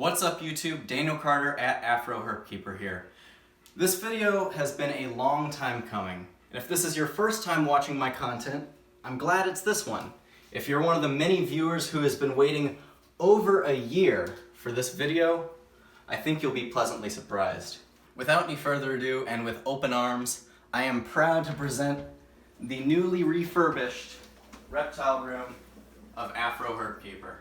What's up YouTube? Daniel Carter at AfroHerpkeeper here. This video has been a long time coming, and if this is your first time watching my content, I'm glad it's this one. If you're one of the many viewers who has been waiting over a year for this video, I think you'll be pleasantly surprised. Without any further ado, and with open arms, I am proud to present the newly refurbished reptile room of AfroHerpkeeper.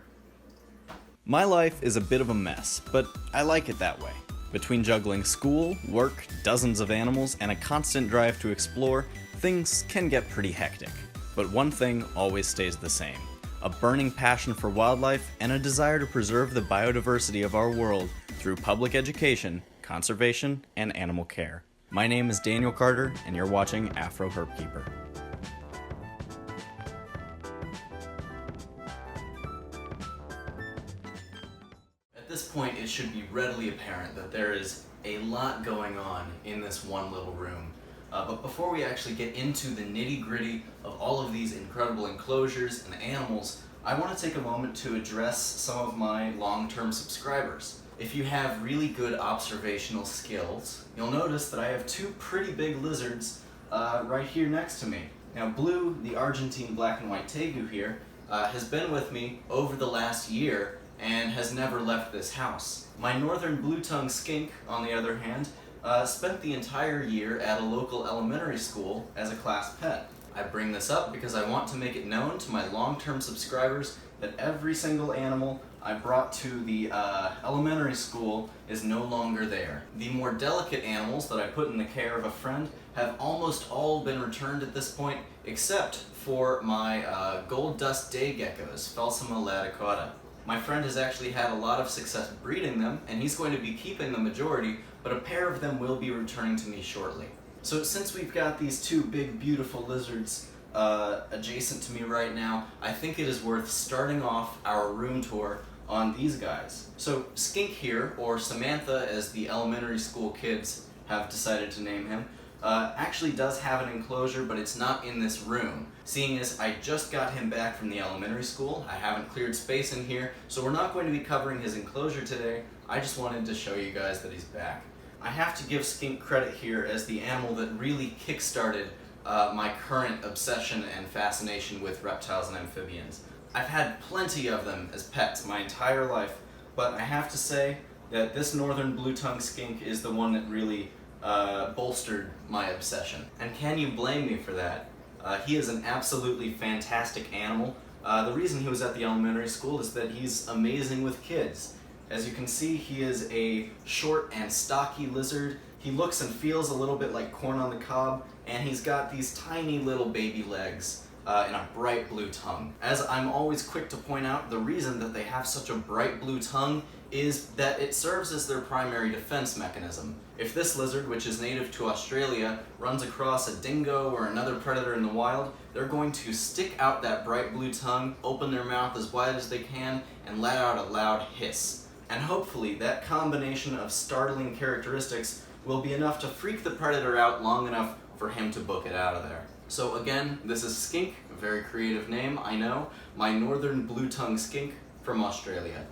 My life is a bit of a mess, but I like it that way. Between juggling school, work, dozens of animals, and a constant drive to explore, things can get pretty hectic. But one thing always stays the same: a burning passion for wildlife and a desire to preserve the biodiversity of our world through public education, conservation, and animal care. My name is Daniel Carter, and you're watching AfroHerpkeeper. At this point, it should be readily apparent that there is a lot going on in this one little room. But before we actually get into the nitty-gritty of all of these incredible enclosures and animals, I want to take a moment to address some of my long-term subscribers. If you have really good observational skills, you'll notice that I have two pretty big lizards right here next to me. Now, Blue, the Argentine black and white tegu here, has been with me over the last year and has never left this house. My northern blue-tongued skink, on the other hand, spent the entire year at a local elementary school as a class pet. I bring this up because I want to make it known to my long-term subscribers that every single animal I brought to the elementary school is no longer there. The more delicate animals that I put in the care of a friend have almost all been returned at this point, except for my gold dust day geckos, Phelsema laticauda. My friend has actually had a lot of success breeding them, and he's going to be keeping the majority, but a pair of them will be returning to me shortly. So since we've got these two big, beautiful lizards adjacent to me right now, I think it is worth starting off our room tour on these guys. So Skink here, or Samantha as the elementary school kids have decided to name him, actually does have an enclosure, but it's not in this room. Seeing as I just got him back from the elementary school, I haven't cleared space in here, so we're not going to be covering his enclosure today. I just wanted to show you guys that he's back. I have to give Skink credit here as the animal that really kick-started my current obsession and fascination with reptiles and amphibians. I've had plenty of them as pets my entire life, but I have to say that this northern blue-tongued skink is the one that really bolstered my obsession. And can you blame me for that? He is an absolutely fantastic animal. The reason he was at the elementary school is that he's amazing with kids. As you can see, he is a short and stocky lizard. He looks and feels a little bit like corn on the cob, and he's got these tiny little baby legs and a bright blue tongue. As I'm always quick to point out, the reason that they have such a bright blue tongue is that it serves as their primary defense mechanism. If this lizard, which is native to Australia, runs across a dingo or another predator in the wild, they're going to stick out that bright blue tongue, open their mouth as wide as they can, and let out a loud hiss. And hopefully that combination of startling characteristics will be enough to freak the predator out long enough for him to book it out of there. So again, this is Skink, a very creative name, I know, my northern blue-tongued skink from Australia.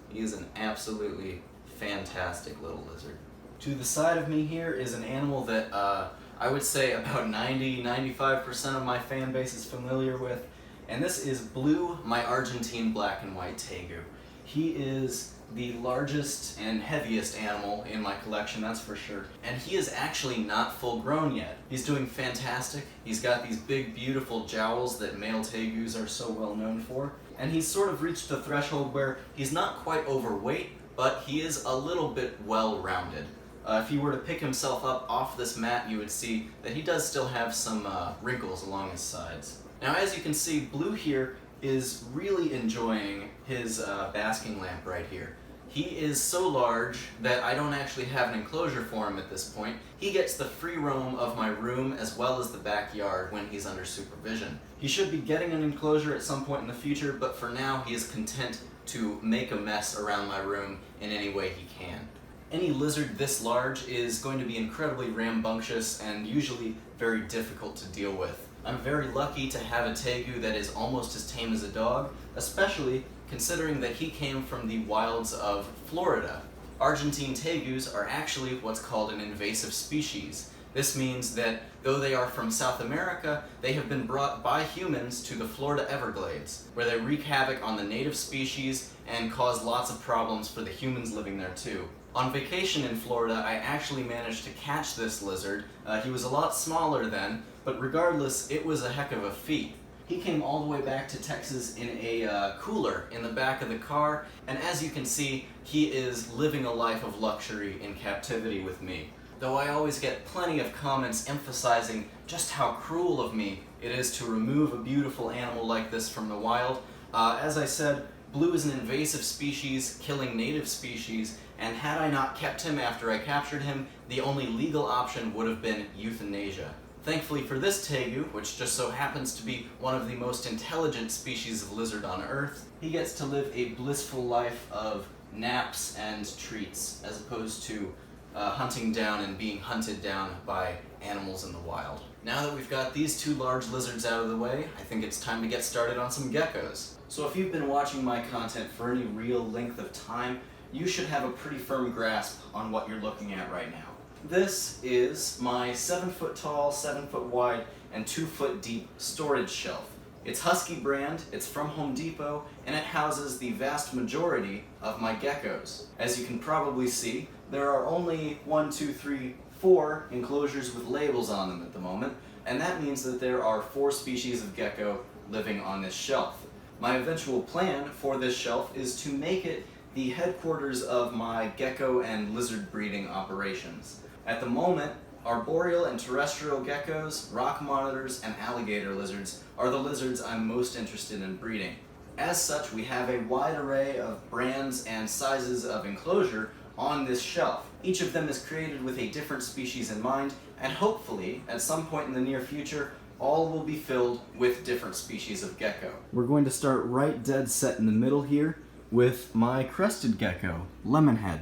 He is an absolutely fantastic little lizard. To the side of me here is an animal that I would say about 90-95% of my fan base is familiar with, and this is Blue, my Argentine black and white tegu. He is the largest and heaviest animal in my collection, that's for sure. And he is actually not full grown yet. He's doing fantastic. He's got these big, beautiful jowls that male tegus are so well known for. And he's sort of reached the threshold where he's not quite overweight, but he is a little bit well-rounded. If he were to pick himself up off this mat, you would see that he does still have some wrinkles along his sides. Now, as you can see, Blue here is really enjoying his basking lamp right here. He is so large that I don't actually have an enclosure for him at this point. He gets the free roam of my room as well as the backyard when he's under supervision. He should be getting an enclosure at some point in the future, but for now he is content to make a mess around my room in any way he can. Any lizard this large is going to be incredibly rambunctious and usually very difficult to deal with. I'm very lucky to have a tegu that is almost as tame as a dog, especially considering that he came from the wilds of Florida. Argentine tegus are actually what's called an invasive species. This means that though they are from South America, they have been brought by humans to the Florida Everglades, where they wreak havoc on the native species and cause lots of problems for the humans living there too. On vacation in Florida, I actually managed to catch this lizard. He was a lot smaller then, but regardless, it was a heck of a feat. He came all the way back to Texas in a cooler in the back of the car, and as you can see, he is living a life of luxury in captivity with me. Though I always get plenty of comments emphasizing just how cruel of me it is to remove a beautiful animal like this from the wild, as I said, Blue is an invasive species, killing native species, and had I not kept him after I captured him, the only legal option would have been euthanasia. Thankfully for this tegu, which just so happens to be one of the most intelligent species of lizard on Earth, he gets to live a blissful life of naps and treats, as opposed to hunting down and being hunted down by animals in the wild. Now that we've got these two large lizards out of the way, I think it's time to get started on some geckos. So if you've been watching my content for any real length of time, you should have a pretty firm grasp on what you're looking at right now. This is my 7-foot tall, 7-foot wide, and 2-foot deep storage shelf. It's Husky brand, it's from Home Depot, and it houses the vast majority of my geckos. As you can probably see, there are only 4 enclosures with labels on them at the moment, and that means that there are 4 species of gecko living on this shelf. My eventual plan for this shelf is to make it the headquarters of my gecko and lizard breeding operations. At the moment, arboreal and terrestrial geckos, rock monitors, and alligator lizards are the lizards I'm most interested in breeding. As such, we have a wide array of brands and sizes of enclosure on this shelf. Each of them is created with a different species in mind, and hopefully, at some point in the near future, all will be filled with different species of gecko. We're going to start right dead set in the middle here with my crested gecko, Lemonhead.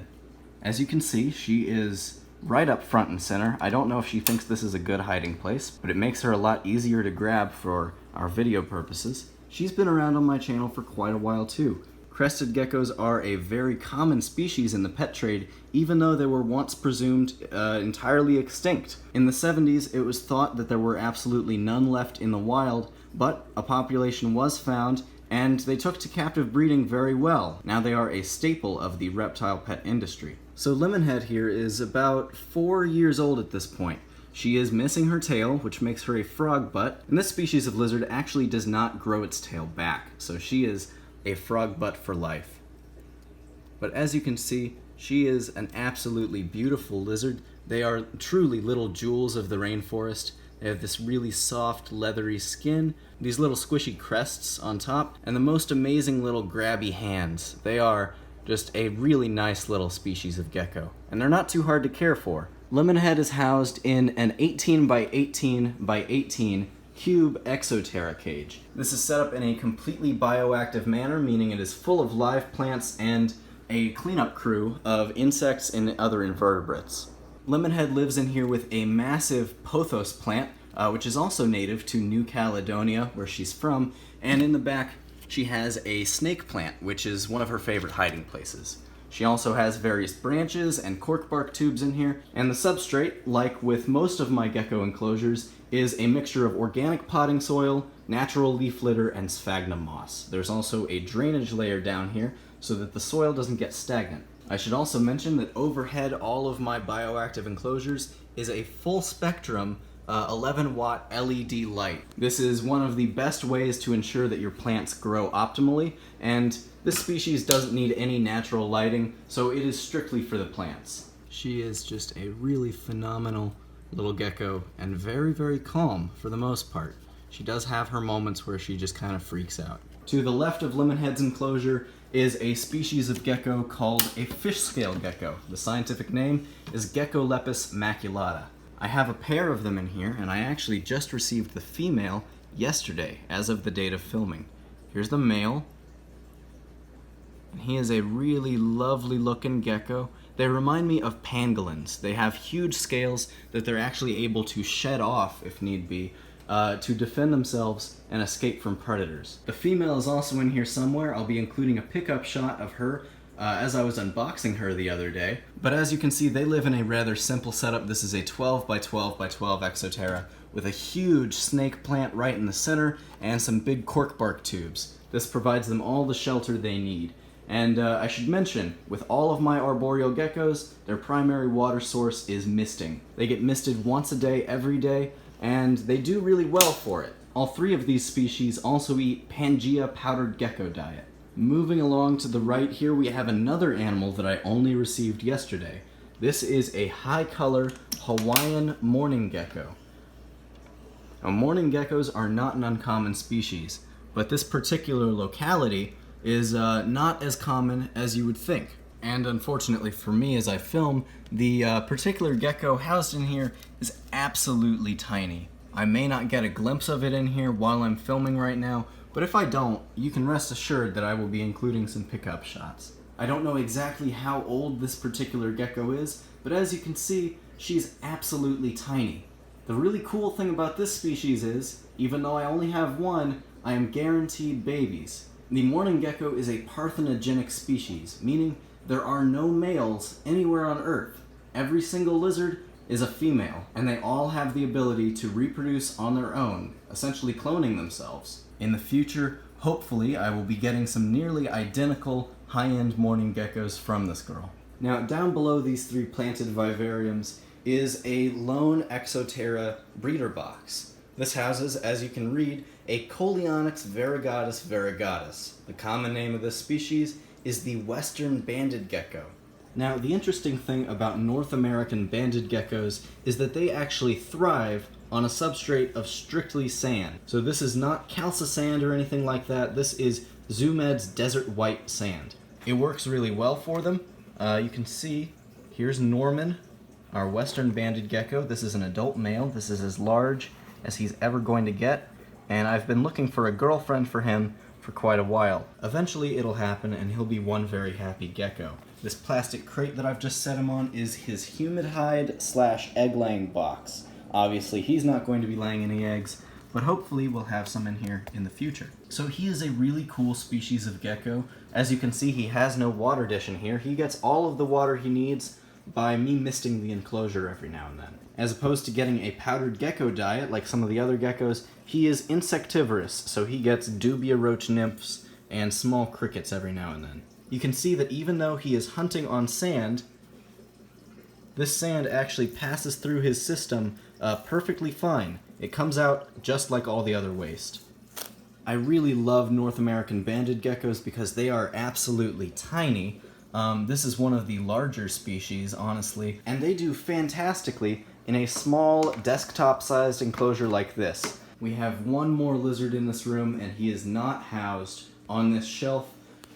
As you can see, she is right up front and center. I don't know if she thinks this is a good hiding place, but it makes her a lot easier to grab for our video purposes. She's been around on my channel for quite a while too. Crested geckos are a very common species in the pet trade, even though they were once presumed entirely extinct. In the 70s, it was thought that there were absolutely none left in the wild, but a population was found, and they took to captive breeding very well. Now they are a staple of the reptile pet industry. So Lemonhead here is about 4 years old at this point. She is missing her tail, which makes her a frog butt, and this species of lizard actually does not grow its tail back, so she is a frog butt for life. But as you can see, she is an absolutely beautiful lizard. They are truly little jewels of the rainforest. They have this really soft, leathery skin, these little squishy crests on top, and the most amazing little grabby hands. They are just a really nice little species of gecko, and they're not too hard to care for. Lemonhead is housed in an 18 by 18 by 18 cube exoterra cage. This is set up in a completely bioactive manner, meaning it is full of live plants and a cleanup crew of insects and other invertebrates. Lemonhead lives in here with a massive pothos plant, which is also native to New Caledonia, where she's from, and in the back she has a snake plant, which is one of her favorite hiding places. She also has various branches and cork bark tubes in here, and the substrate, like with most of my gecko enclosures, is a mixture of organic potting soil, natural leaf litter, and sphagnum moss. There's also a drainage layer down here so that the soil doesn't get stagnant. I should also mention that overhead all of my bioactive enclosures is a full spectrum 11-watt LED light. This is one of the best ways to ensure that your plants grow optimally, and this species doesn't need any natural lighting, so it is strictly for the plants. She is just a really phenomenal little gecko and very, very calm for the most part. She does have her moments where she just kind of freaks out. To the left of Lemonhead's enclosure is a species of gecko called a fish scale gecko. The scientific name is Geckolepis maculata. I have a pair of them in here, and I actually just received the female yesterday, as of the date of filming. Here's the male, and he is a really lovely looking gecko. They remind me of pangolins. They have huge scales that they're actually able to shed off if need be, to defend themselves and escape from predators. The female is also in here somewhere. I'll be including a pickup shot of her as I was unboxing her the other day. But as you can see, they live in a rather simple setup. This is a 12 by 12 by 12 Exoterra with a huge snake plant right in the center and some big cork bark tubes. This provides them all the shelter they need. And I should mention, with all of my arboreal geckos, their primary water source is misting. They get misted once a day, every day, and they do really well for it. All three of these species also eat Pangea powdered gecko diet. Moving along to the right here, we have another animal that I only received yesterday. This is a high-color Hawaiian mourning gecko. Now, mourning geckos are not an uncommon species, but this particular locality is not as common as you would think. And unfortunately for me as I film, the particular gecko housed in here is absolutely tiny. I may not get a glimpse of it in here while I'm filming right now, but if I don't, you can rest assured that I will be including some pickup shots. I don't know exactly how old this particular gecko is, but as you can see, she's absolutely tiny. The really cool thing about this species is, even though I only have one, I am guaranteed babies. The mourning gecko is a parthenogenic species, meaning there are no males anywhere on Earth. Every single lizard is a female, and they all have the ability to reproduce on their own, essentially cloning themselves. In the future, hopefully, I will be getting some nearly identical high-end mourning geckos from this girl. Now, down below these three planted vivariums is a lone Exoterra breeder box. This houses, as you can read, a Coleonyx variegatus variegatus. The common name of this species is the western banded gecko. Now, the interesting thing about North American banded geckos is that they actually thrive on a substrate of strictly sand. So this is not calca sand or anything like that. This is Zoomed's desert white sand. It works really well for them. You can see, here's Norman, our western banded gecko. This is an adult male. This is as large as he's ever going to get, and I've been looking for a girlfriend for him for quite a while. Eventually it'll happen and he'll be one very happy gecko. This plastic crate that I've just set him on is his humid hide / egg laying box. Obviously he's not going to be laying any eggs, but hopefully we'll have some in here in the future. So he is a really cool species of gecko. As you can see, he has no water dish in here. He gets all of the water he needs by me misting the enclosure every now and then. As opposed to getting a powdered gecko diet like some of the other geckos, he is insectivorous, so he gets dubia roach nymphs and small crickets every now and then. You can see that even though he is hunting on sand, this sand actually passes through his system perfectly fine. It comes out just like all the other waste. I really love North American banded geckos because they are absolutely tiny. This is one of the larger species, honestly, and they do fantastically in a small desktop-sized enclosure like this. We have one more lizard in this room, and he is not housed on this shelf,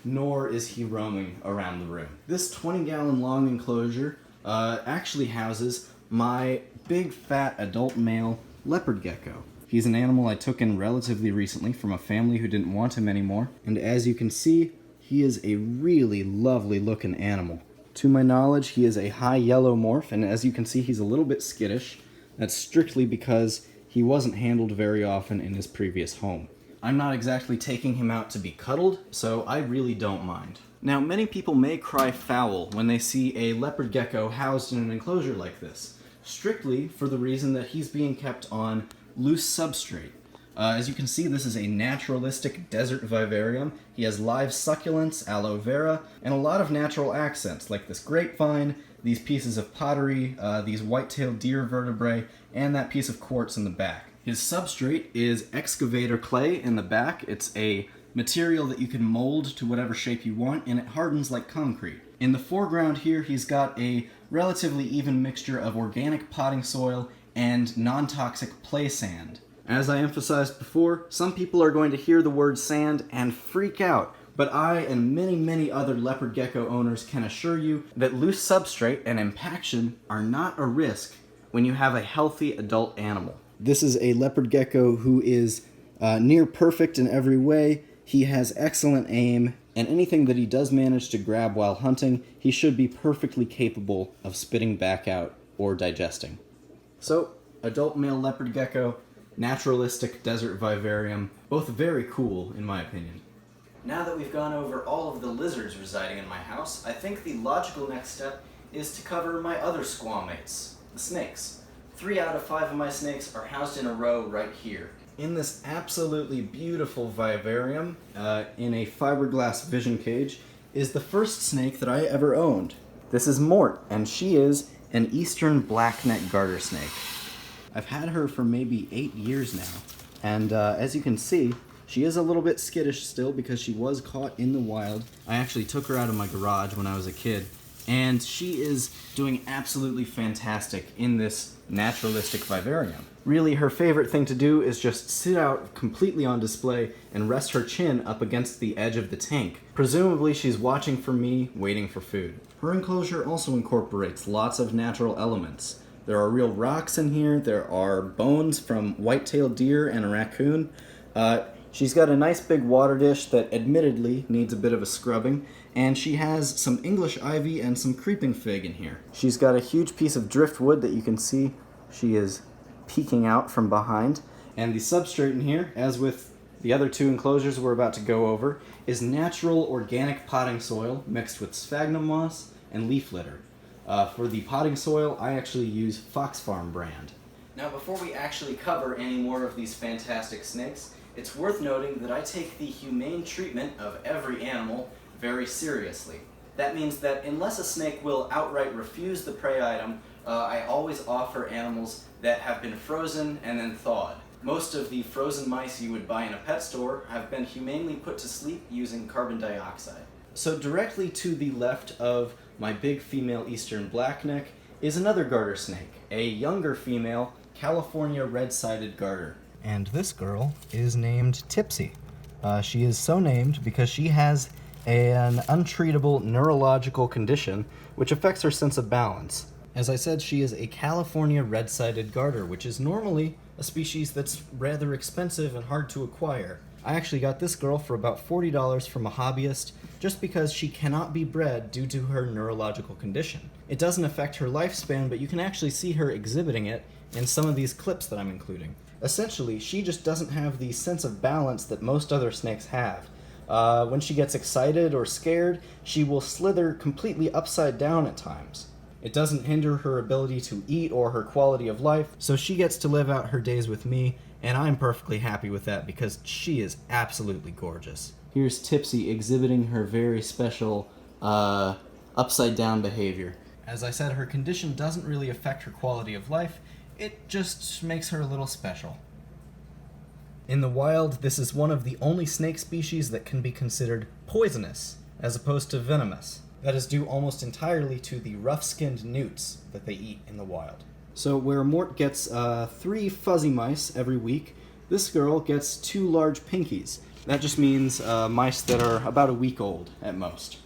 nor is he roaming around the room. This 20-gallon long enclosure actually houses my big fat adult male leopard gecko. He's an animal I took in relatively recently from a family who didn't want him anymore, and as you can see, he is a really lovely looking animal. To my knowledge, he is a high yellow morph, and as you can see, he's a little bit skittish. That's strictly because he wasn't handled very often in his previous home. I'm not exactly taking him out to be cuddled, so I really don't mind. Now, many people may cry foul when they see a leopard gecko housed in an enclosure like this, strictly for the reason that he's being kept on loose substrate. As you can see, this is a naturalistic desert vivarium. He has live succulents, aloe vera, and a lot of natural accents, like this grapevine, these pieces of pottery, these white-tailed deer vertebrae, and that piece of quartz in the back. His substrate is excavator clay in the back. It's a material that you can mold to whatever shape you want, and it hardens like concrete. In the foreground here, he's got a relatively even mixture of organic potting soil and non-toxic play sand. As I emphasized before, some people are going to hear the word sand and freak out, but I and many other leopard gecko owners can assure you that loose substrate and impaction are not a risk when you have a healthy adult animal. This is a leopard gecko who is near perfect in every way. He has excellent aim, and anything that he does manage to grab while hunting, he should be perfectly capable of spitting back out or digesting. So, adult male leopard gecko, naturalistic desert vivarium, both very cool in my opinion. Now that we've gone over all of the lizards residing in my house, I think the logical next step is to cover my other squaw mates, the snakes. 3 out of 5 of my snakes are housed in a row right here. In this absolutely beautiful vivarium, in a fiberglass vision cage, is the first snake that I ever owned. This is Mort, and she is an eastern blackneck garter snake. I've had her for maybe 8 years now, and as you can see, she is a little bit skittish still because she was caught in the wild. I actually took her out of my garage when I was a kid, and she is doing absolutely fantastic in this naturalistic vivarium. Really, her favorite thing to do is just sit out completely on display and rest her chin up against the edge of the tank. Presumably, she's watching for me, waiting for food. Her enclosure also incorporates lots of natural elements. There are real rocks in here, there are bones from white-tailed deer and a raccoon. She's got a nice big water dish that admittedly needs a bit of a scrubbing, and she has some English ivy and some creeping fig in here. She's got a huge piece of driftwood that you can see she is peeking out from behind, and the substrate in here, as with the other 2 enclosures we're about to go over, is natural organic potting soil mixed with sphagnum moss and leaf litter. For the potting soil, I actually use Fox Farm brand. Now, before we actually cover any more of these fantastic snakes, it's worth noting that I take the humane treatment of every animal very seriously. That means that unless a snake will outright refuse the prey item, I always offer animals that have been frozen and then thawed. Most of the frozen mice you would buy in a pet store have been humanely put to sleep using carbon dioxide. So directly to the left of my big female eastern blackneck is another garter snake, a younger female California red-sided garter. And this girl is named Tipsy. She is so named because she has an untreatable neurological condition which affects her sense of balance. As I said, she is a California red-sided garter, which is normally a species that's rather expensive and hard to acquire. I actually got this girl for about $40 from a hobbyist just because she cannot be bred due to her neurological condition. It doesn't affect her lifespan, but you can actually see her exhibiting it in some of these clips that I'm including. Essentially, she just doesn't have the sense of balance that most other snakes have. When she gets excited or scared, she will slither completely upside down at times. It doesn't hinder her ability to eat or her quality of life, so she gets to live out her days with me, and I'm perfectly happy with that because she is absolutely gorgeous. Here's Tipsy exhibiting her very special upside down behavior. As I said, her condition doesn't really affect her quality of life, it just makes her a little special. In the wild, this is one of the only snake species that can be considered poisonous, as opposed to venomous. That is due almost entirely to the rough-skinned newts that they eat in the wild. So where Mort gets 3 fuzzy mice every week, this girl gets 2 large pinkies. That just means mice that are about a week old at most.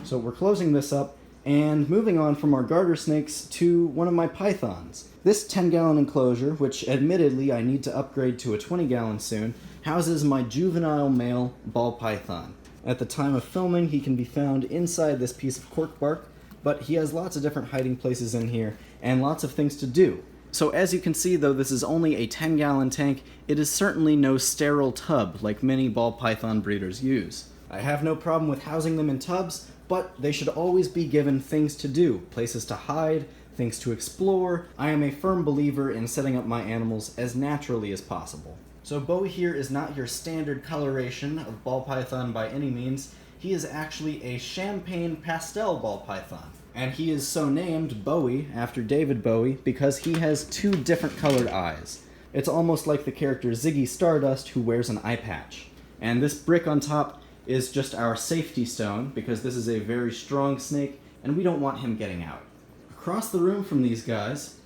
So we're closing this up and moving on from our garter snakes to one of my pythons. This 10-gallon enclosure, which admittedly I need to upgrade to a 20-gallon soon, houses my juvenile male ball python. At the time of filming, he can be found inside this piece of cork bark, but he has lots of different hiding places in here and lots of things to do. So as you can see, though this is only a 10-gallon tank, it is certainly no sterile tub like many ball python breeders use. I have no problem with housing them in tubs, but they should always be given things to do, places to hide, things to explore. I am a firm believer in setting up my animals as naturally as possible. So Bowie here is not your standard coloration of ball python by any means. He is actually a champagne pastel ball python. And he is so named Bowie after David Bowie because he has 2 different colored eyes. It's almost like the character Ziggy Stardust who wears an eye patch. And this brick on top is just our safety stone because this is a very strong snake and we don't want him getting out. Across the room from these guys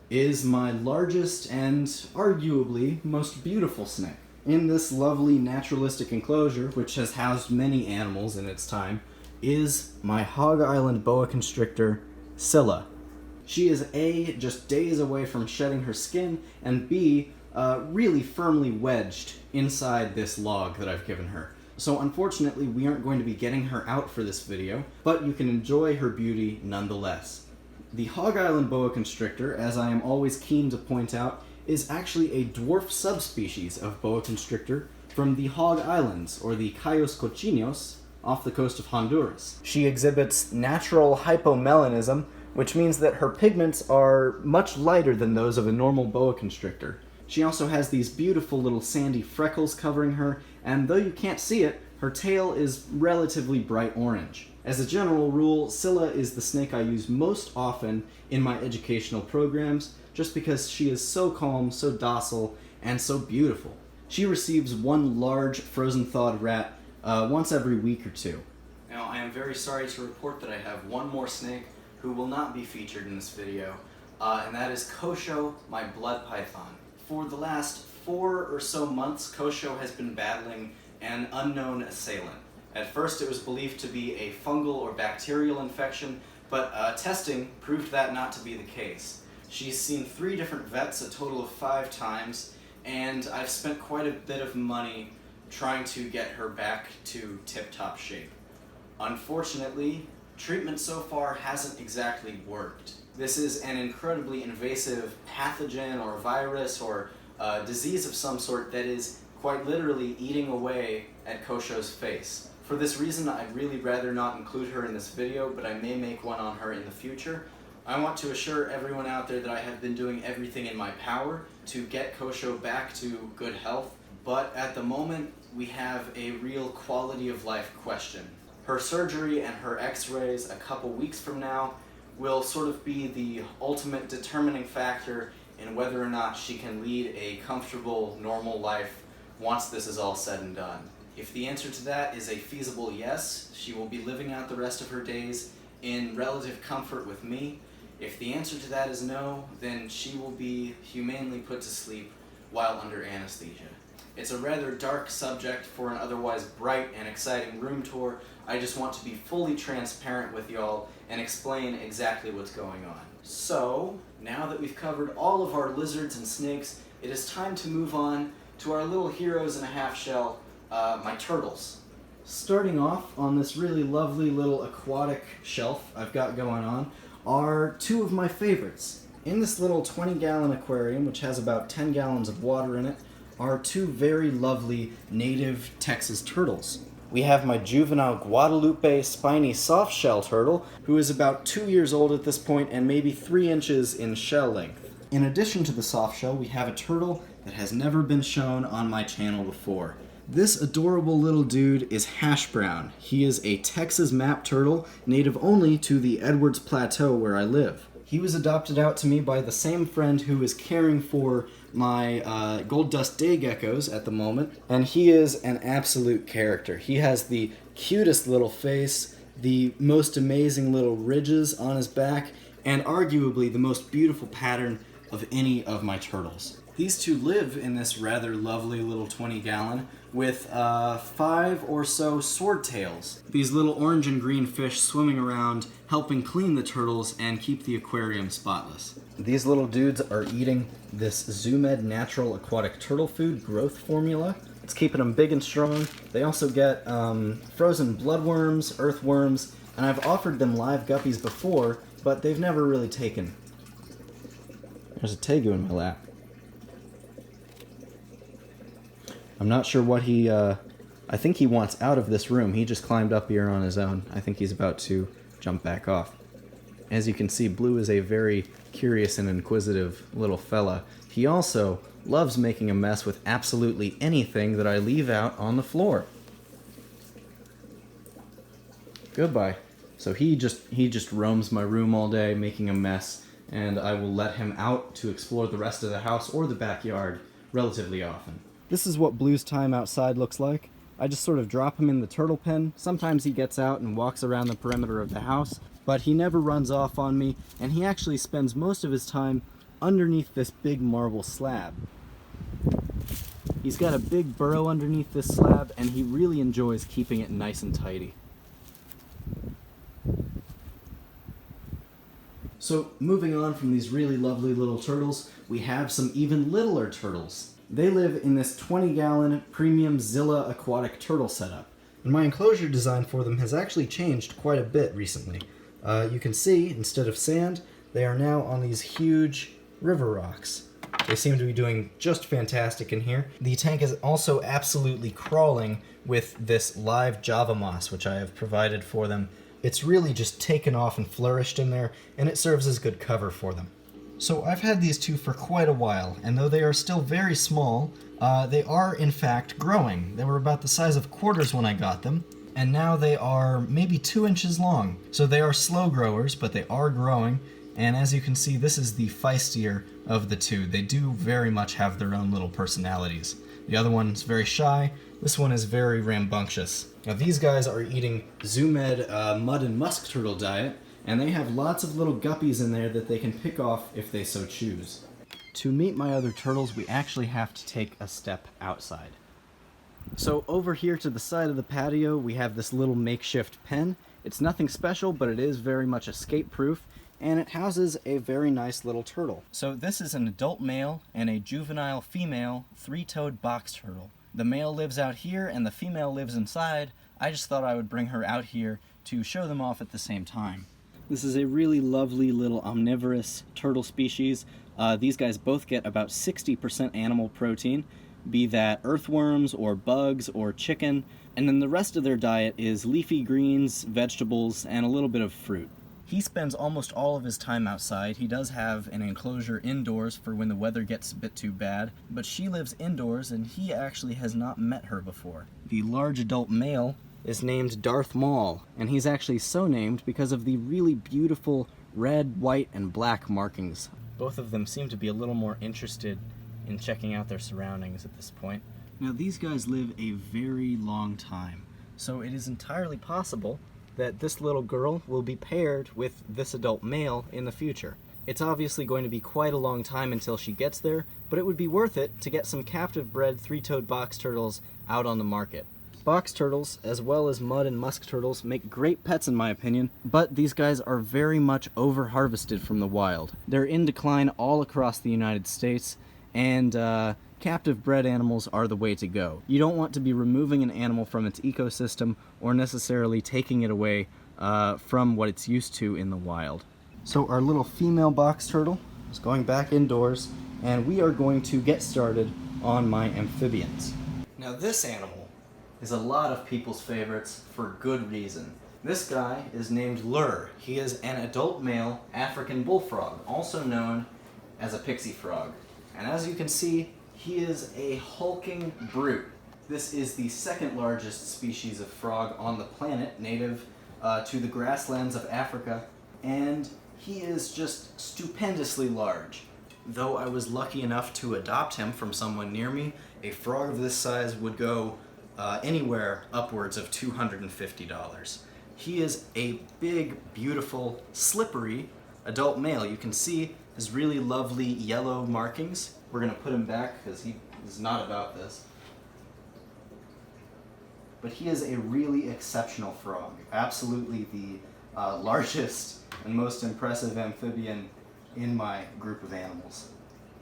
is my largest and arguably most beautiful snake. In this lovely naturalistic enclosure, which has housed many animals in its time, is my Hog Island boa constrictor, Scylla. She is A, just days away from shedding her skin, and B, really firmly wedged inside this log that I've given her. So unfortunately, we aren't going to be getting her out for this video, but you can enjoy her beauty nonetheless. The Hog Island boa constrictor, as I am always keen to point out, is actually a dwarf subspecies of boa constrictor from the Hog Islands, or the Cayos Cochinos, off the coast of Honduras. She exhibits natural hypomelanism, which means that her pigments are much lighter than those of a normal boa constrictor. She also has these beautiful little sandy freckles covering her, and though you can't see it, her tail is relatively bright orange. As a general rule, Scylla is the snake I use most often in my educational programs, just because she is so calm, so docile, and so beautiful. She receives one large frozen thawed rat once every week or two. Now, I am very sorry to report that I have one more snake who will not be featured in this video, and that is Kosho, my blood python. For the last 4 or so months, Kosho has been battling an unknown assailant. At first it was believed to be a fungal or bacterial infection, but testing proved that not to be the case. She's seen 3 different vets a total of 5 times, and I've spent quite a bit of money trying to get her back to tip-top shape. Unfortunately, treatment so far hasn't exactly worked. This is an incredibly invasive pathogen or virus or disease of some sort that is quite literally eating away at Kosho's face. For this reason, I'd really rather not include her in this video, but I may make one on her in the future. I want to assure everyone out there that I have been doing everything in my power to get Kosho back to good health, but at the moment, we have a real quality of life question. Her surgery and her x-rays a couple weeks from now will sort of be the ultimate determining factor in whether or not she can lead a comfortable, normal life once this is all said and done. If the answer to that is a feasible yes, she will be living out the rest of her days in relative comfort with me. If the answer to that is no, then she will be humanely put to sleep while under anesthesia. It's a rather dark subject for an otherwise bright and exciting room tour. I just want to be fully transparent with y'all and explain exactly what's going on. So, now that we've covered all of our lizards and snakes, it is time to move on to our little heroes in a half shell, my turtles. Starting off on this really lovely little aquatic shelf I've got going on are 2 of my favorites. In this little 20-gallon aquarium, which has about 10 gallons of water in it, are 2 very lovely native Texas turtles. We have my juvenile Guadalupe spiny soft-shell turtle, who is about 2 years old at this point and maybe 3 inches in shell length. In addition to the soft shell, we have a turtle that has never been shown on my channel before. This adorable little dude is Hash Brown. He is a Texas map turtle, native only to the Edwards Plateau where I live. He was adopted out to me by the same friend who is caring for my gold dust day geckos at the moment, and he is an absolute character. He has the cutest little face, the most amazing little ridges on his back, and arguably the most beautiful pattern of any of my turtles. These 2 live in this rather lovely little 20-gallon with 5 or so swordtails. These little orange and green fish swimming around, helping clean the turtles and keep the aquarium spotless. These little dudes are eating this Zoomed Natural Aquatic Turtle Food growth formula. It's keeping them big and strong. They also get frozen bloodworms, earthworms, and I've offered them live guppies before, but they've never really taken. There's a tegu in my lap. I'm not sure what he, I think he wants out of this room. He just climbed up here on his own. I think he's about to jump back off. As you can see, Blue is a very curious and inquisitive little fella. He also loves making a mess with absolutely anything that I leave out on the floor. Goodbye. So he just roams my room all day, making a mess, and I will let him out to explore the rest of the house or the backyard relatively often. This is what Blue's time outside looks like. I just sort of drop him in the turtle pen. Sometimes he gets out and walks around the perimeter of the house, but he never runs off on me, and he actually spends most of his time underneath this big marble slab. He's got a big burrow underneath this slab, and he really enjoys keeping it nice and tidy. So, moving on from these really lovely little turtles, we have some even littler turtles. They live in this 20-gallon premium Zilla aquatic turtle setup. And my enclosure design for them has actually changed quite a bit recently. You can see, instead of sand, they are now on these huge river rocks. They seem to be doing just fantastic in here. The tank is also absolutely crawling with this live Java moss, which I have provided for them. It's really just taken off and flourished in there, and it serves as good cover for them. So I've had these two for quite a while, and though they are still very small, they are in fact growing. They were about the size of quarters when I got them, and now they are maybe 2 inches long. So they are slow growers, but they are growing, and as you can see, this is the feistier of the two. They do very much have their own little personalities. The other one's very shy, this one is very rambunctious. Now these guys are eating Zoomed mud and musk turtle diet, and they have lots of little guppies in there that they can pick off if they so choose. To meet my other turtles, we actually have to take a step outside. So over here to the side of the patio, we have this little makeshift pen. It's nothing special, but it is very much escape-proof, and it houses a very nice little turtle. So this is an adult male and a juvenile female three-toed box turtle. The male lives out here and the female lives inside. I just thought I would bring her out here to show them off at the same time. This is a really lovely little omnivorous turtle species. These guys both get about 60% animal protein, be that earthworms or bugs or chicken, and then the rest of their diet is leafy greens, vegetables, and a little bit of fruit. He spends almost all of his time outside. He does have an enclosure indoors for when the weather gets a bit too bad, but she lives indoors and he actually has not met her before. The large adult male is named Darth Maul, and he's actually so named because of the really beautiful red, white, and black markings. Both of them seem to be a little more interested in checking out their surroundings at this point. Now these guys live a very long time, so it is entirely possible that this little girl will be paired with this adult male in the future. It's obviously going to be quite a long time until she gets there, but it would be worth it to get some captive bred three-toed box turtles out on the market. Box turtles, as well as mud and musk turtles, make great pets in my opinion, but these guys are very much over-harvested from the wild. They're in decline all across the United States, and captive bred animals are the way to go. You don't want to be removing an animal from its ecosystem or necessarily taking it away from what it's used to in the wild. So our little female box turtle is going back indoors, and we are going to get started on my amphibians. Now this animal is a lot of people's favorites for good reason. This guy is named Lure. He is an adult male African bullfrog, also known as a pixie frog. And as you can see, he is a hulking brute. This is the second largest species of frog on the planet, native to the grasslands of Africa, and he is just stupendously large. Though I was lucky enough to adopt him from someone near me, a frog of this size would go anywhere upwards of $250. He is a big, beautiful, slippery adult male. You can see his really lovely yellow markings. We're going to put him back because he is not about this. But he is a really exceptional frog. Absolutely the largest and most impressive amphibian in my group of animals.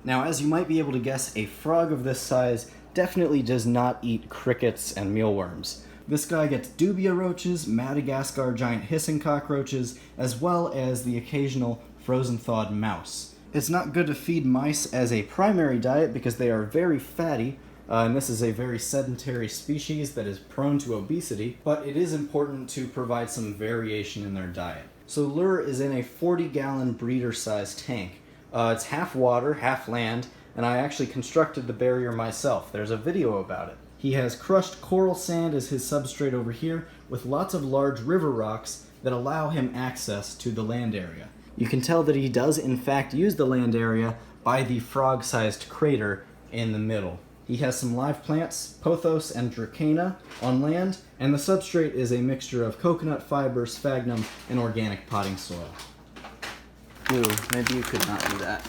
Now, as you might be able to guess, a frog of this size definitely does not eat crickets and mealworms. This guy gets dubia roaches, Madagascar giant hissing cockroaches, as well as the occasional frozen thawed mouse. It's not good to feed mice as a primary diet because they are very fatty, and this is a very sedentary species that is prone to obesity, but it is important to provide some variation in their diet. So Lure is in a 40-gallon breeder-sized tank. It's half water, half land, and I actually constructed the barrier myself. There's a video about it. He has crushed coral sand as his substrate over here, with lots of large river rocks that allow him access to the land area. You can tell that he does in fact use the land area by the frog-sized crater in the middle. He has some live plants, pothos and dracana, on land, and the substrate is a mixture of coconut fiber, sphagnum, and organic potting soil. Ooh, maybe you could not do that.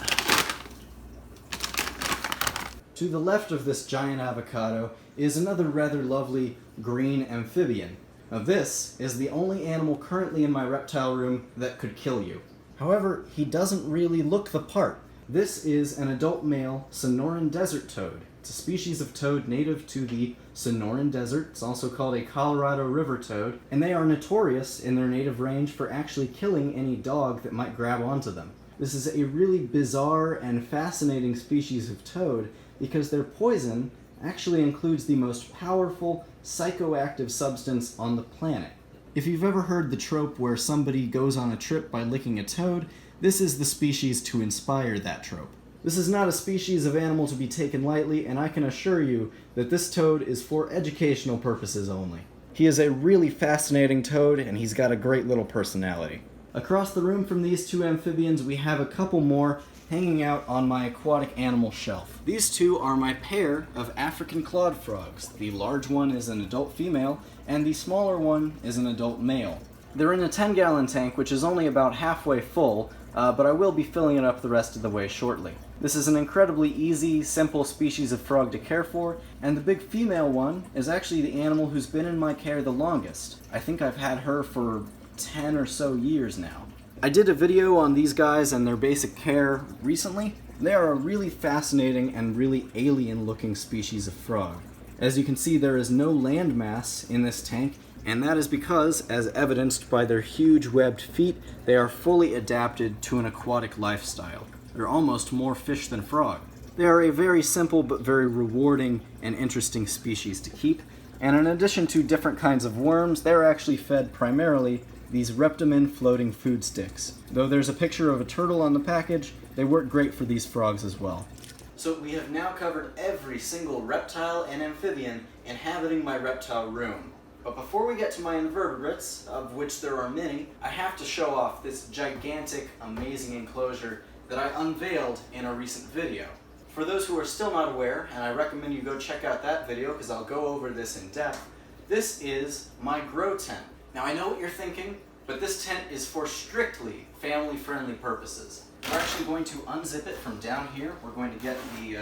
To the left of this giant avocado is another rather lovely green amphibian. Now this is the only animal currently in my reptile room that could kill you. However, he doesn't really look the part. This is an adult male Sonoran desert toad. It's a species of toad native to the Sonoran Desert. It's also called a Colorado river toad, and they are notorious in their native range for actually killing any dog that might grab onto them. This is a really bizarre and fascinating species of toad because their poison actually includes the most powerful psychoactive substance on the planet. If you've ever heard the trope where somebody goes on a trip by licking a toad, this is the species to inspire that trope. This is not a species of animal to be taken lightly, and I can assure you that this toad is for educational purposes only. He is a really fascinating toad, and he's got a great little personality. Across the room from these two amphibians, we have a couple more hanging out on my aquatic animal shelf. These two are my pair of African clawed frogs. The large one is an adult female, and the smaller one is an adult male. They're in a 10-gallon tank, which is only about halfway full, but I will be filling it up the rest of the way shortly. This is an incredibly easy, simple species of frog to care for, and the big female one is actually the animal who's been in my care the longest. I think I've had her for 10 or so years now. I did a video on these guys and their basic care recently. They are a really fascinating and really alien-looking species of frog. As you can see, there is no land mass in this tank, and that is because, as evidenced by their huge webbed feet, they are fully adapted to an aquatic lifestyle. They're almost more fish than frog. They are a very simple but very rewarding and interesting species to keep, and in addition to different kinds of worms, they're actually fed primarily these Reptile floating food sticks. Though there's a picture of a turtle on the package, they work great for these frogs as well. So we have now covered every single reptile and amphibian inhabiting my reptile room. But before we get to my invertebrates, of which there are many, I have to show off this gigantic, amazing enclosure that I unveiled in a recent video. For those who are still not aware, and I recommend you go check out that video because I'll go over this in depth, this is my grow tent. Now I know what you're thinking, but this tent is for strictly family-friendly purposes. We're actually going to unzip it from down here. We're going to get the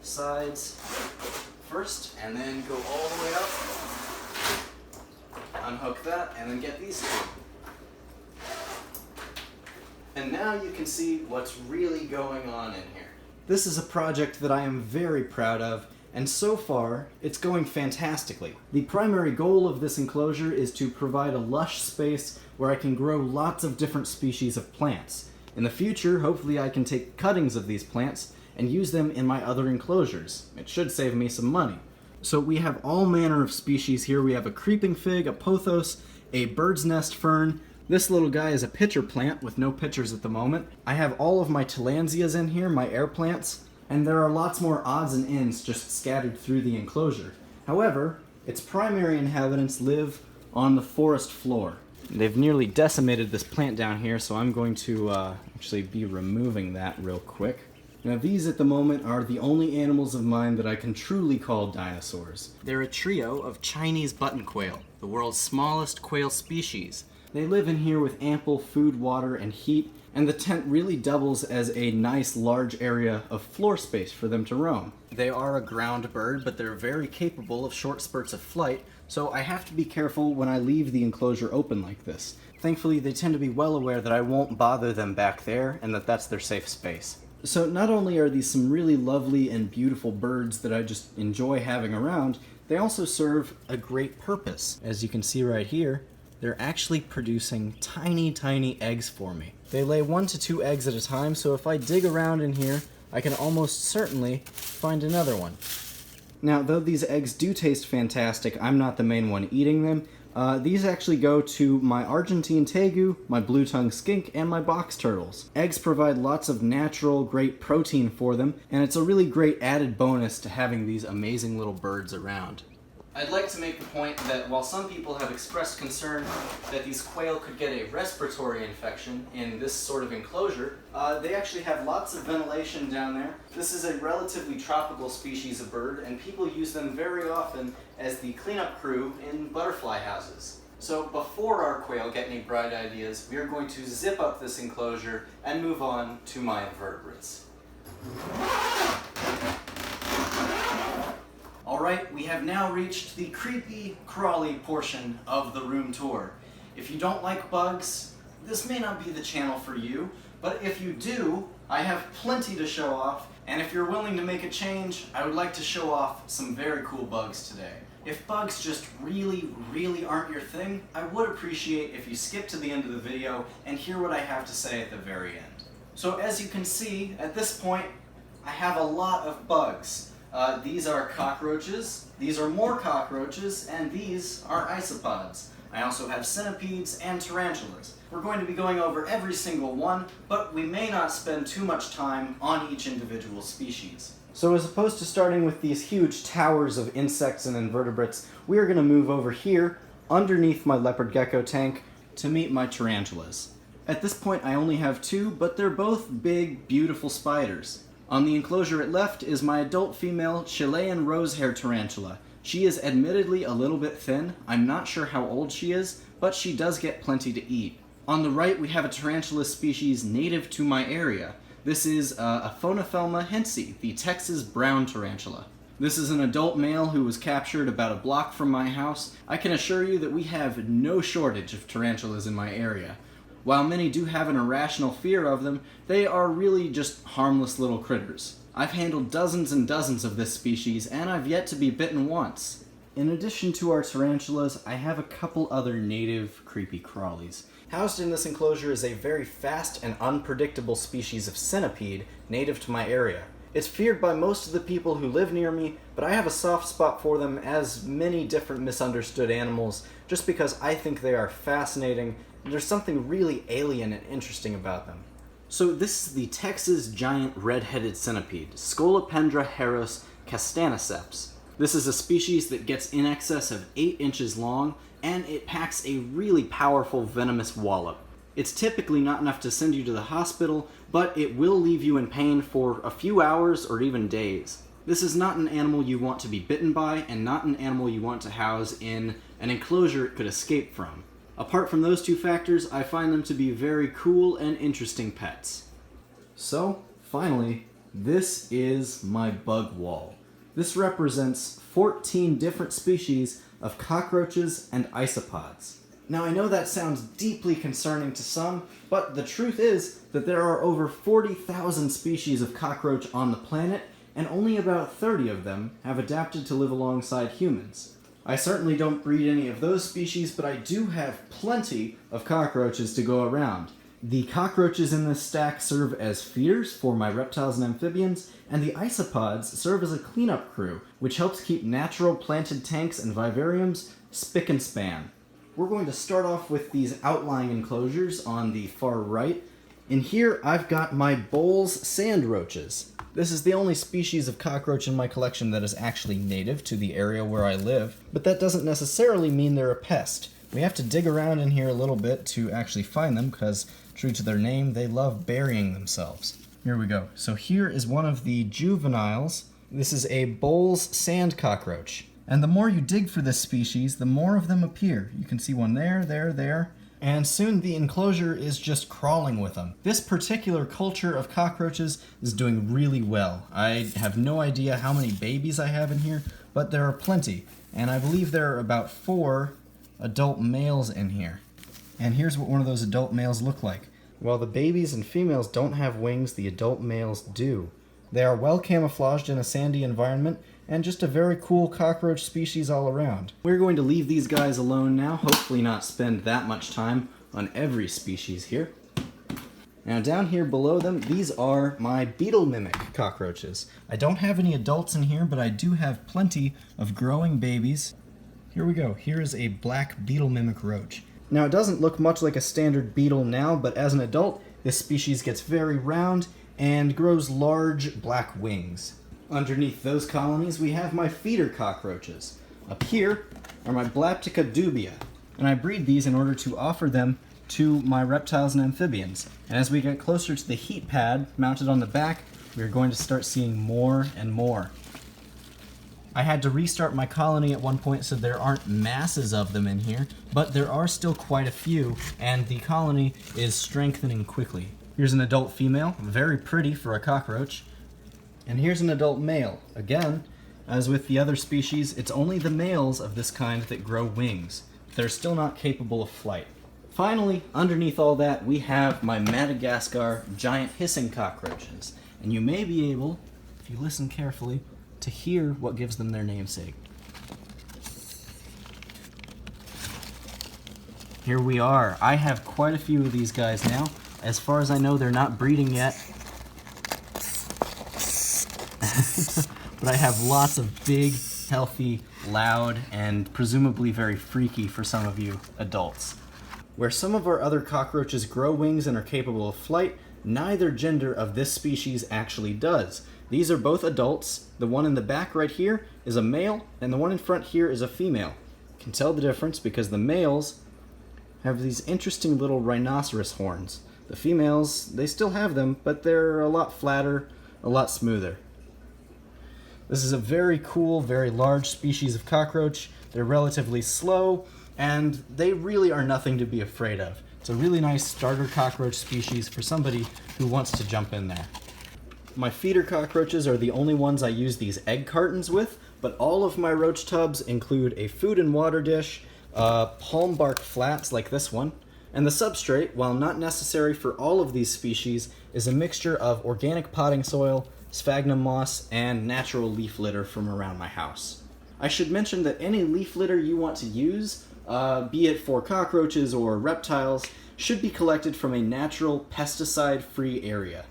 sides first, and then go all the way up. Unhook that, and then get these two. And now you can see what's really going on in here. This is a project that I am very proud of, and so far, it's going fantastically. The primary goal of this enclosure is to provide a lush space where I can grow lots of different species of plants. In the future, hopefully I can take cuttings of these plants and use them in my other enclosures. It should save me some money. So we have all manner of species here. We have a creeping fig, a pothos, a bird's nest fern. This little guy is a pitcher plant with no pitchers at the moment. I have all of my tillandsias in here, my air plants, and there are lots more odds and ends just scattered through the enclosure. However, its primary inhabitants live on the forest floor. They've nearly decimated this plant down here, so I'm going to actually be removing that real quick. Now these at the moment are the only animals of mine that I can truly call dinosaurs. They're a trio of Chinese button quail, the world's smallest quail species. They live in here with ample food, water, and heat, and the tent really doubles as a nice large area of floor space for them to roam. They are a ground bird, but they're very capable of short spurts of flight, so I have to be careful when I leave the enclosure open like this. Thankfully, they tend to be well aware that I won't bother them back there, and that that's their safe space. So not only are these some really lovely and beautiful birds that I just enjoy having around, they also serve a great purpose. As you can see right here, they're actually producing tiny, tiny eggs for me. They lay 1 to 2 eggs at a time, so if I dig around in here, I can almost certainly find another one. Now, though these eggs do taste fantastic, I'm not the main one eating them. These actually go to my Argentine tegu, my blue-tongued skink, and my box turtles. Eggs provide lots of natural, great protein for them, and it's a really great added bonus to having these amazing little birds around. I'd like to make the point that while some people have expressed concern that these quail could get a respiratory infection in this sort of enclosure, they actually have lots of ventilation down there. This is a relatively tropical species of bird, and people use them very often as the cleanup crew in butterfly houses. So before our quail get any bright ideas, we are going to zip up this enclosure and move on to my invertebrates. Alright, we have now reached the creepy, crawly portion of the room tour. If you don't like bugs, this may not be the channel for you, but if you do, I have plenty to show off, and if you're willing to make a change, I would like to show off some very cool bugs today. If bugs just really, really aren't your thing, I would appreciate if you skip to the end of the video and hear what I have to say at the very end. So as you can see, at this point, I have a lot of bugs. These are cockroaches, these are more cockroaches, and these are isopods. I also have centipedes and tarantulas. We're going to be going over every single one, but we may not spend too much time on each individual species. So as opposed to starting with these huge towers of insects and invertebrates, we are going to move over here, underneath my leopard gecko tank, to meet my tarantulas. At this point I only have two, but they're both big, beautiful spiders. On the enclosure at left is my adult female Chilean rosehair tarantula. She is admittedly a little bit thin. I'm not sure how old she is, but she does get plenty to eat. On the right we have a tarantula species native to my area. This is Aphonophelma hensi, the Texas brown tarantula. This is an adult male who was captured about a block from my house. I can assure you that we have no shortage of tarantulas in my area. While many do have an irrational fear of them, they are really just harmless little critters. I've handled dozens and dozens of this species, and I've yet to be bitten once. In addition to our tarantulas, I have a couple other native creepy crawlies. Housed in this enclosure is a very fast and unpredictable species of centipede native to my area. It's feared by most of the people who live near me, but I have a soft spot for them as many different misunderstood animals just because I think they are fascinating. There's something really alien and interesting about them. So this is the Texas giant red-headed centipede, Scolopendra heros castaniceps. This is a species that gets in excess of 8 inches long, and it packs a really powerful venomous wallop. It's typically not enough to send you to the hospital, but it will leave you in pain for a few hours or even days. This is not an animal you want to be bitten by, and not an animal you want to house in an enclosure it could escape from. Apart from those two factors, I find them to be very cool and interesting pets. So, finally, this is my bug wall. This represents 14 different species of cockroaches and isopods. Now I know that sounds deeply concerning to some, but the truth is that there are over 40,000 species of cockroach on the planet, and only about 30 of them have adapted to live alongside humans. I certainly don't breed any of those species, but I do have plenty of cockroaches to go around. The cockroaches in this stack serve as feeders for my reptiles and amphibians, and the isopods serve as a cleanup crew, which helps keep natural planted tanks and vivariums spick and span. We're going to start off with these outlying enclosures on the far right. In here, I've got my Bowles sand roaches. This is the only species of cockroach in my collection that is actually native to the area where I live, but that doesn't necessarily mean they're a pest. We have to dig around in here a little bit to actually find them because, true to their name, they love burying themselves. Here we go. So here is one of the juveniles. This is a Bowles sand cockroach. And the more you dig for this species, the more of them appear. You can see one there, there, and soon the enclosure is just crawling with them. This particular culture of cockroaches is doing really well. I have no idea how many babies I have in here, but there are plenty. And I believe there are about 4 adult males in here. And here's what one of those adult males look like. While the babies and females don't have wings, the adult males do. They are well camouflaged in a sandy environment, and just a very cool cockroach species all around. We're going to leave these guys alone now, hopefully not spend that much time on every species here. Now down here below them, these are my beetle mimic cockroaches. I don't have any adults in here, but I do have plenty of growing babies. Here we go. Here is a black beetle mimic roach. Now it doesn't look much like a standard beetle now, but as an adult, this species gets very round and grows large black wings. Underneath those colonies, we have my feeder cockroaches. Up here are my Blaptica dubia, and I breed these in order to offer them to my reptiles and amphibians. And as we get closer to the heat pad mounted on the back, we're going to start seeing more and more. I had to restart my colony at one point, so there aren't masses of them in here, but there are still quite a few, and the colony is strengthening quickly. Here's an adult female, very pretty for a cockroach. And here's an adult male. Again, as with the other species, it's only the males of this kind that grow wings. They're still not capable of flight. Finally, underneath all that, we have my Madagascar giant hissing cockroaches. And you may be able, if you listen carefully, to hear what gives them their namesake. Here we are. I have quite a few of these guys now. As far as I know, they're not breeding yet. But I have lots of big, healthy, loud, and presumably very freaky for some of you adults. Where some of our other cockroaches grow wings and are capable of flight, neither gender of this species actually does. These are both adults. The one in the back right here is a male, and the one in front here is a female. You can tell the difference because the males have these interesting little rhinoceros horns. The females, they still have them, but they're a lot flatter, a lot smoother. This is a very cool, very large species of cockroach. They're relatively slow, and they really are nothing to be afraid of. It's a really nice starter cockroach species for somebody who wants to jump in there. My feeder cockroaches are the only ones I use these egg cartons with, but all of my roach tubs include a food and water dish, palm bark flats like this one, and the substrate, while not necessary for all of these species, is a mixture of organic potting soil, sphagnum moss, and natural leaf litter from around my house. I should mention that any leaf litter you want to use, be it for cockroaches or reptiles, should be collected from a natural, pesticide-free area.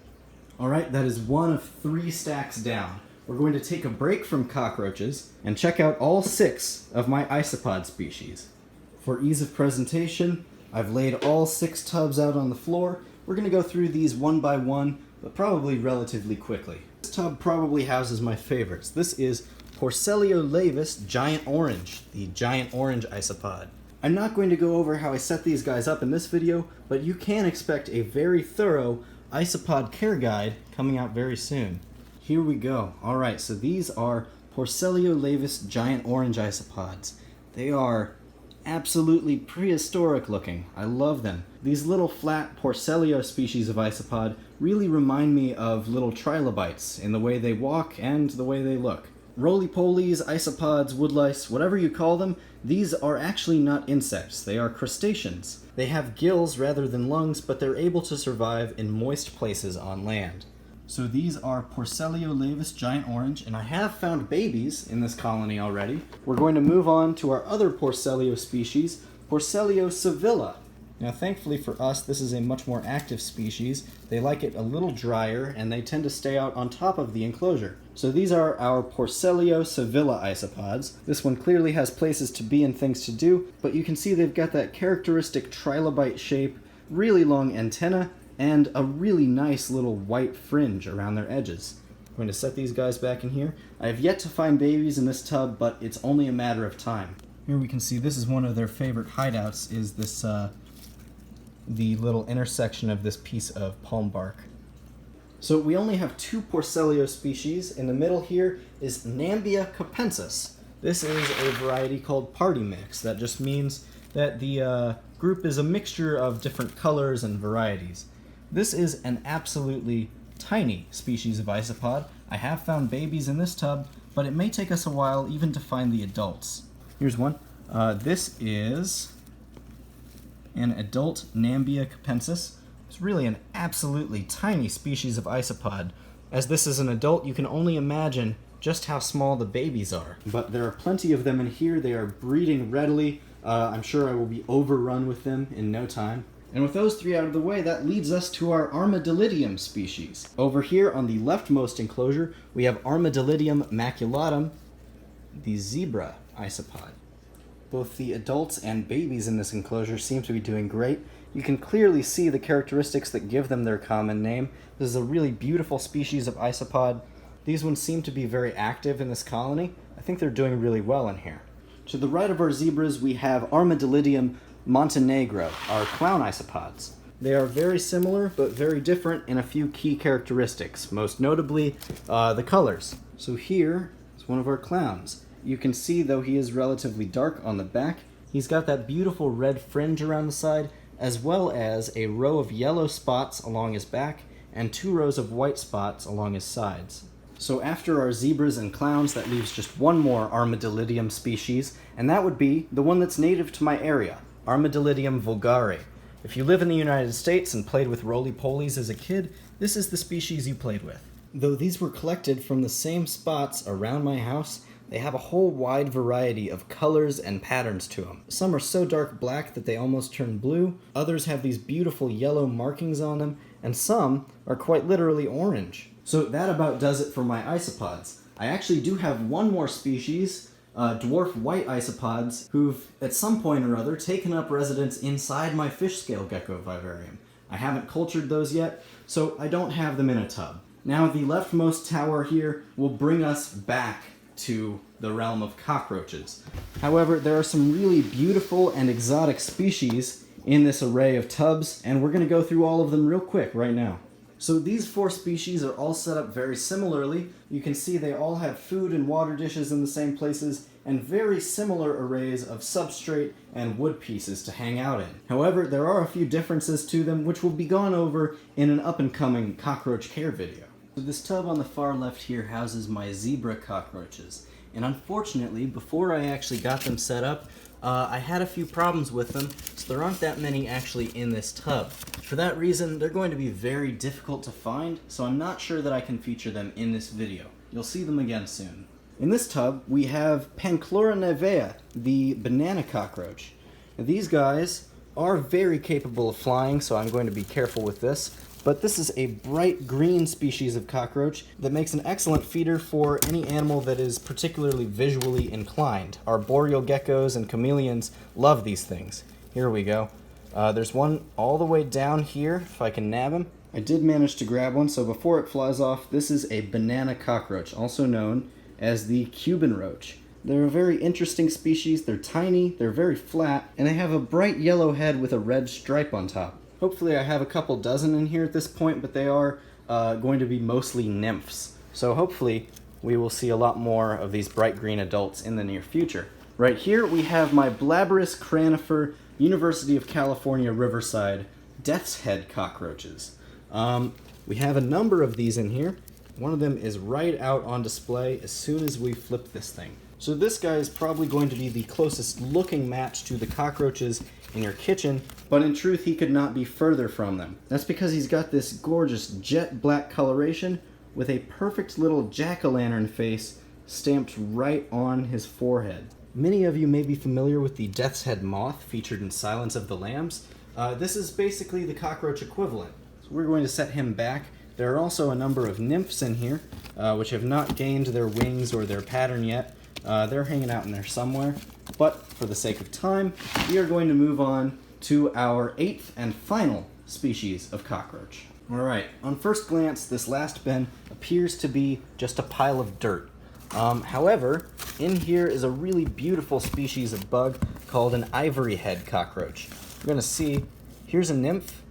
Alright, that is one of 3 stacks down. We're going to take a break from cockroaches and check out all 6 of my isopod species. For ease of presentation, I've laid all 6 tubs out on the floor. We're going to go through these one by one, but probably relatively quickly. This tub probably houses my favorites. This is Porcellio giant orange, the giant orange isopod. I'm not going to go over how I set these guys up in this video, but you can expect a very thorough isopod care guide coming out very soon. Here we go. Alright, so these are Porcellio giant orange isopods. They are absolutely prehistoric looking. I love them. These little flat Porcellio species of isopod really remind me of little trilobites in the way they walk and the way they look. Roly-polies, isopods, woodlice, whatever you call them, these are actually not insects. They are crustaceans. They have gills rather than lungs, but they're able to survive in moist places on land. So these are Porcellio giant orange, and I have found babies in this colony already. We're going to move on to our other Porcellio species, Porcellio sevilla. Now thankfully for us, this is a much more active species. They like it a little drier, and they tend to stay out on top of the enclosure. So these are our Porcellio sevilla isopods. This one clearly has places to be and things to do, but you can see they've got that characteristic trilobite shape, really long antenna, and a really nice little white fringe around their edges. I'm going to set these guys back in here. I have yet to find babies in this tub, but it's only a matter of time. Here we can see this is one of their favorite hideouts, is this the little intersection of this piece of palm bark. So we only have 2 Porcellio species. In the middle here is Nambia capensis. This is a variety called party mix. That just means that the group is a mixture of different colors and varieties. This is an absolutely tiny species of isopod. I have found babies in this tub, but it may take us a while even to find the adults. Here's one. This is an adult Nambia capensis. It's really an absolutely tiny species of isopod. As this is an adult, you can only imagine just how small the babies are. But there are plenty of them in here. They are breeding readily. I'm sure I will be overrun with them in no time. And with those 3 out of the way, that leads us to our Armadillidium species. Over here on the leftmost enclosure, we have Armadillidium maculatum, the zebra isopod. Both the adults and babies in this enclosure seem to be doing great. You can clearly see the characteristics that give them their common name. This is a really beautiful species of isopod. These ones seem to be very active in this colony. I think they're doing really well in here. To the right of our zebras, we have Armadillidium Montenegro, our clown isopods. They are very similar, but very different in a few key characteristics, most notably the colors. So here is one of our clowns. You can see, though he is relatively dark on the back, he's got that beautiful red fringe around the side, as well as a row of yellow spots along his back and 2 rows of white spots along his sides. So after our zebras and clowns, that leaves just one more Armadillidium species, and that would be the one that's native to my area, Armadillidium vulgare. If you live in the United States and played with roly-polies as a kid, this is the species you played with. Though these were collected from the same spots around my house, They have a whole wide variety of colors and patterns to them. Some are so dark black that they almost turn blue, others have these beautiful yellow markings on them, and some are quite literally orange. So that about does it for my isopods. I actually do have one more species, dwarf white isopods, who've at some point or other taken up residence inside my fish scale gecko vivarium. I haven't cultured those yet, so I don't have them in a tub. Now the leftmost tower here will bring us back to the realm of cockroaches. However, there are some really beautiful and exotic species in this array of tubs, and we're going to go through all of them real quick right now. So these 4 species are all set up very similarly. You can see they all have food and water dishes in the same places, and very similar arrays of substrate and wood pieces to hang out in. However, there are a few differences to them, which will be gone over in an up-and-coming cockroach care video. So this tub on the far left here houses my zebra cockroaches, and unfortunately, before I actually got them set up, I had a few problems with them, so there aren't that many actually in this tub. For that reason, they're going to be very difficult to find, so I'm not sure that I can feature them in this video. You'll see them again soon. In this tub, we have Panchlora nevea, the banana cockroach. Now, these guys are very capable of flying, so I'm going to be careful with this. But this is a bright green species of cockroach that makes an excellent feeder for any animal that is particularly visually inclined. Arboreal geckos and chameleons love these things. Here we go. There's one all the way down here, if I can nab him. I did manage to grab one, so before it flies off, this is a banana cockroach, also known as the Cuban roach. They're a very interesting species. They're tiny, they're very flat, and they have a bright yellow head with a red stripe on top. Hopefully I have a couple dozen in here at this point, but they are going to be mostly nymphs. So hopefully we will see a lot more of these bright green adults in the near future. Right here we have my Blabberus cranifer, University of California, Riverside, death's head cockroaches. We have a number of these in here. One of them is right out on display as soon as we flip this thing. So this guy is probably going to be the closest looking match to the cockroaches in your kitchen, but in truth he could not be further from them. That's because he's got this gorgeous jet black coloration with a perfect little jack-o'-lantern face stamped right on his forehead. Many of you may be familiar with the death's head moth featured in Silence of the Lambs. This is basically the cockroach equivalent. So we're going to set him back. There are also a number of nymphs in here, which have not gained their wings or their pattern yet. They're hanging out in there somewhere, but for the sake of time, we are going to move on to our 8th and final species of cockroach. Alright, on first glance, this last bin appears to be just a pile of dirt. However, in here is a really beautiful species of bug called an ivory head cockroach. We're going to see, here's a nymph.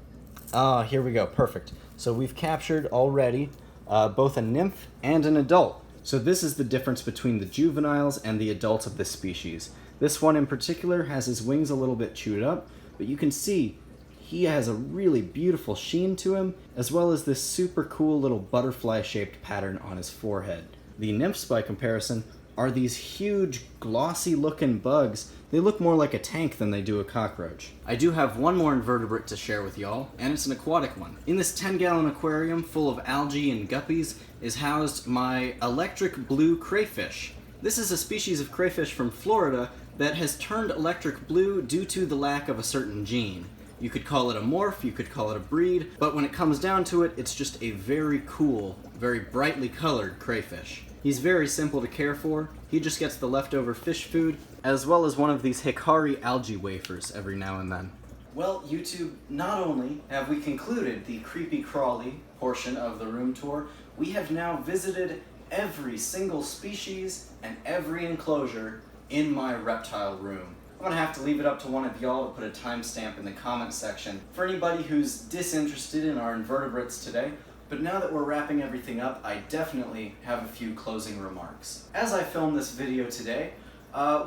Here we go, perfect. So we've captured already both a nymph and an adult. So this is the difference between the juveniles and the adults of this species. This one in particular has his wings a little bit chewed up, but you can see he has a really beautiful sheen to him, as well as this super cool little butterfly-shaped pattern on his forehead. The nymphs, by comparison, are these huge, glossy-looking bugs. They look more like a tank than they do a cockroach. I do have one more invertebrate to share with y'all, and it's an aquatic one. In this 10-gallon aquarium full of algae and guppies is housed my electric blue crayfish. This is a species of crayfish from Florida that has turned electric blue due to the lack of a certain gene. You could call it a morph, you could call it a breed, but when it comes down to it, it's just a very cool, very brightly colored crayfish. He's very simple to care for. He just gets the leftover fish food, as well as one of these Hikari algae wafers every now and then. Well, YouTube, not only have we concluded the creepy crawly portion of the room tour, we have now visited every single species and every enclosure in my reptile room. I'm gonna have to leave it up to one of y'all to put a timestamp in the comment section for anybody who's disinterested in our invertebrates today. But now that we're wrapping everything up, I definitely have a few closing remarks. As I film this video today,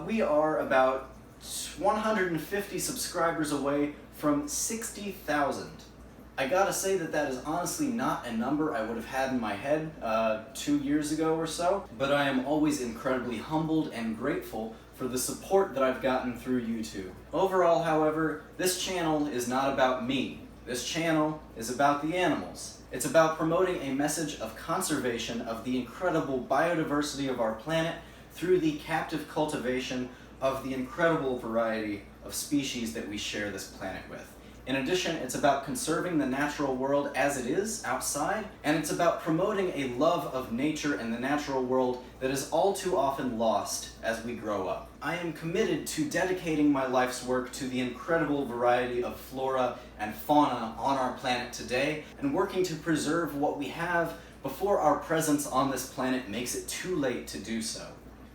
we are about 150 subscribers away from 60,000. I gotta say that is honestly not a number I would have had in my head 2 years ago or so, but I am always incredibly humbled and grateful for the support that I've gotten through YouTube. Overall, however, this channel is not about me. This channel is about the animals. It's about promoting a message of conservation of the incredible biodiversity of our planet through the captive cultivation of the incredible variety of species that we share this planet with. In addition, it's about conserving the natural world as it is outside, and it's about promoting a love of nature and the natural world that is all too often lost as we grow up. I am committed to dedicating my life's work to the incredible variety of flora and fauna on our planet today, and working to preserve what we have before our presence on this planet makes it too late to do so.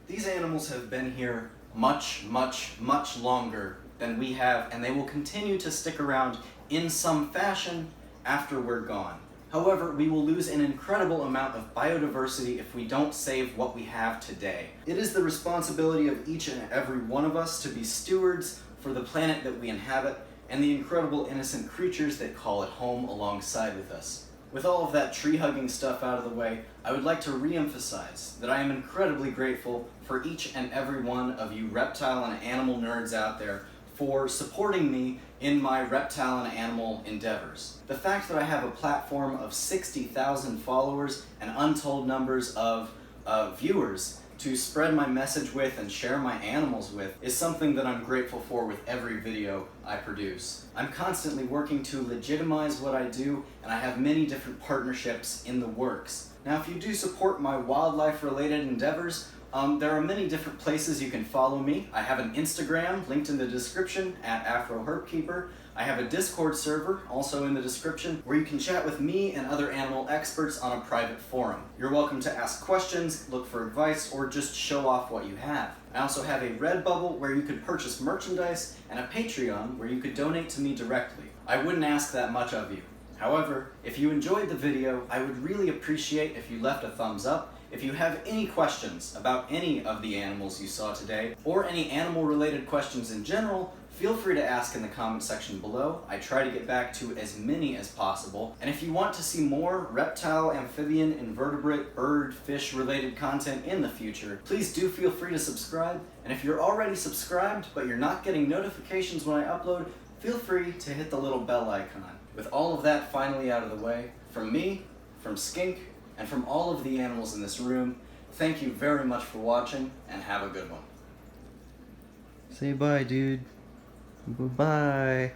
These animals have been here much, much, much longer than we have, and they will continue to stick around in some fashion after we're gone. However, we will lose an incredible amount of biodiversity if we don't save what we have today. It is the responsibility of each and every one of us to be stewards for the planet that we inhabit and the incredible innocent creatures that call it home alongside with us. With all of that tree-hugging stuff out of the way, I would like to re-emphasize that I am incredibly grateful for each and every one of you reptile and animal nerds out there for supporting me in my reptile and animal endeavors. The fact that I have a platform of 60,000 followers and untold numbers of viewers to spread my message with and share my animals with is something that I'm grateful for with every video I produce. I'm constantly working to legitimize what I do, and I have many different partnerships in the works. Now, if you do support my wildlife-related endeavors, there are many different places you can follow me. I have an Instagram linked in the description at AfroHerpkeeper. I have a Discord server, also in the description, where you can chat with me and other animal experts on a private forum. You're welcome to ask questions, look for advice, or just show off what you have. I also have a Redbubble where you could purchase merchandise, and a Patreon where you could donate to me directly. I wouldn't ask that much of you. However, if you enjoyed the video, I would really appreciate if you left a thumbs up. If you have any questions about any of the animals you saw today, or any animal-related questions in general, feel free to ask in the comment section below. I try to get back to as many as possible. And if you want to see more reptile, amphibian, invertebrate, bird, fish-related content in the future, please do feel free to subscribe. And if you're already subscribed, but you're not getting notifications when I upload, feel free to hit the little bell icon. With all of that finally out of the way, from me, from Skink, and from all of the animals in this room, thank you very much for watching, and have a good one. Say bye, dude. Bye-bye.